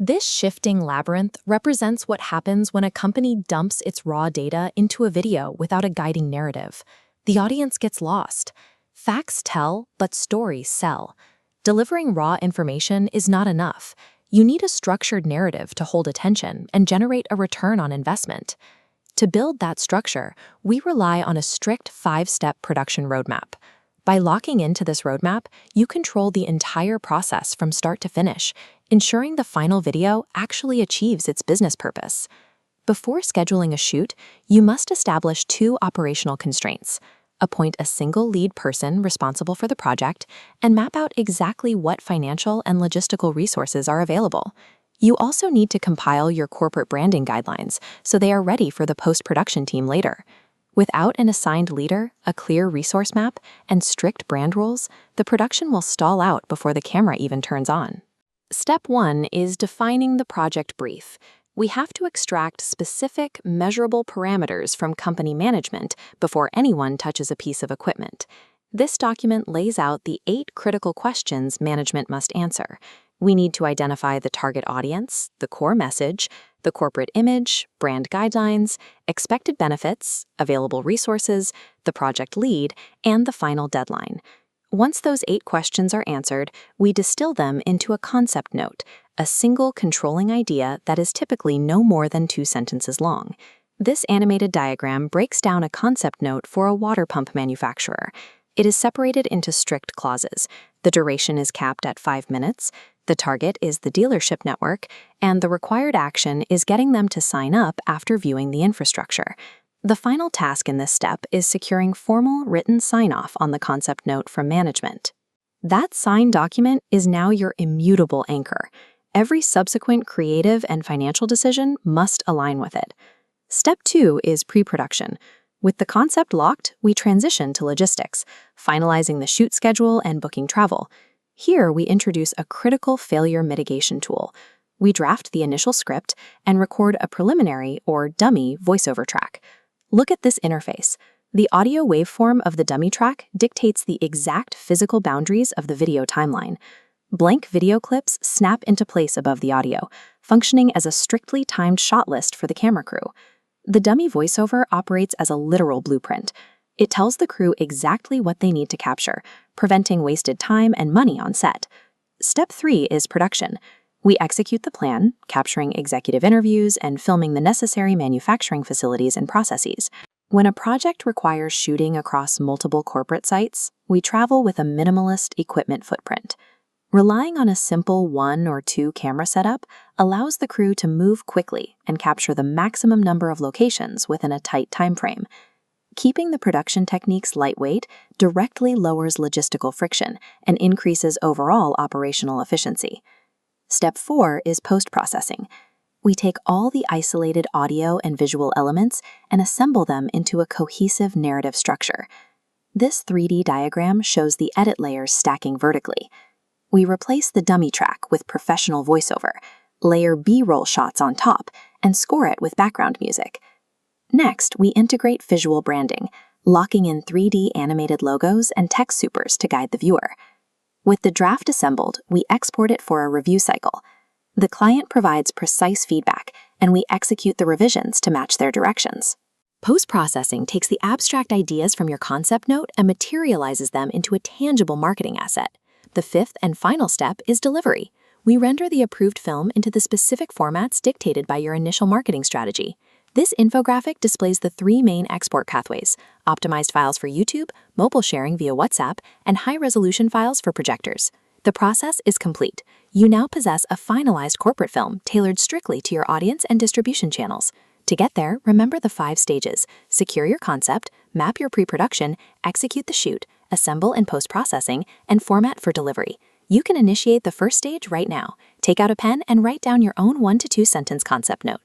This shifting labyrinth represents what happens when a company dumps its raw data into a video without a guiding narrative. The audience gets lost. Facts tell, but stories sell. Delivering raw information is not enough. You need a structured narrative to hold attention and generate a return on investment. To build that structure, we rely on a strict 5-step production roadmap. By locking into this roadmap, you control the entire process from start to finish, ensuring the final video actually achieves its business purpose. Before scheduling a shoot, you must establish 2 operational constraints. Appoint a single lead person responsible for the project, and map out exactly what financial and logistical resources are available. You also need to compile your corporate branding guidelines so they are ready for the post-production team later. Without an assigned leader, a clear resource map, and strict brand rules, the production will stall out before the camera even turns on. Step 1 is defining the project brief. We have to extract specific, measurable parameters from company management before anyone touches a piece of equipment. This document lays out the 8 critical questions management must answer. We need to identify the target audience, the core message, the corporate image, brand guidelines, expected benefits, available resources, the project lead, and the final deadline. Once those 8 questions are answered, we distill them into a concept note, a single controlling idea that is typically no more than 2 sentences long. This animated diagram breaks down a concept note for a water pump manufacturer. It is separated into strict clauses. The duration is capped at 5 minutes, the target is the dealership network, and the required action is getting them to sign up after viewing the infrastructure. The final task in this step is securing formal written sign-off on the concept note from management. That signed document is now your immutable anchor. Every subsequent creative and financial decision must align with it. Step 2 is pre-production. With the concept locked, we transition to logistics, finalizing the shoot schedule and booking travel. Here, we introduce a critical failure mitigation tool. We draft the initial script and record a preliminary or dummy voiceover track. Look at this interface. The audio waveform of the dummy track dictates the exact physical boundaries of the video timeline. Blank video clips snap into place above the audio, functioning as a strictly timed shot list for the camera crew. The dummy voiceover operates as a literal blueprint. It tells the crew exactly what they need to capture, preventing wasted time and money on set. Step 3 is production. We execute the plan, capturing executive interviews and filming the necessary manufacturing facilities and processes. When a project requires shooting across multiple corporate sites, we travel with a minimalist equipment footprint. Relying on a simple 1 or 2 camera setup allows the crew to move quickly and capture the maximum number of locations within a tight time frame. Keeping the production techniques lightweight directly lowers logistical friction and increases overall operational efficiency. Step 4 is post-processing. We take all the isolated audio and visual elements and assemble them into a cohesive narrative structure. This 3D diagram shows the edit layers stacking vertically. We replace the dummy track with professional voiceover, layer B-roll shots on top, and score it with background music. Next, we integrate visual branding, locking in 3D animated logos and text supers to guide the viewer. With the draft assembled, we export it for a review cycle. The client provides precise feedback, and we execute the revisions to match their directions. Post-processing takes the abstract ideas from your concept note and materializes them into a tangible marketing asset. The 5th and final step is delivery. We render the approved film into the specific formats dictated by your initial marketing strategy. This infographic displays the 3 main export pathways: optimized files for YouTube, mobile sharing via WhatsApp, and high-resolution files for projectors. The process is complete. You now possess a finalized corporate film tailored strictly to your audience and distribution channels. To get there, remember the 5 stages: secure your concept, map your pre-production, execute the shoot, assemble and post-processing, and format for delivery. You can initiate the first stage right now. Take out a pen and write down your own 1 to 2 sentence concept note.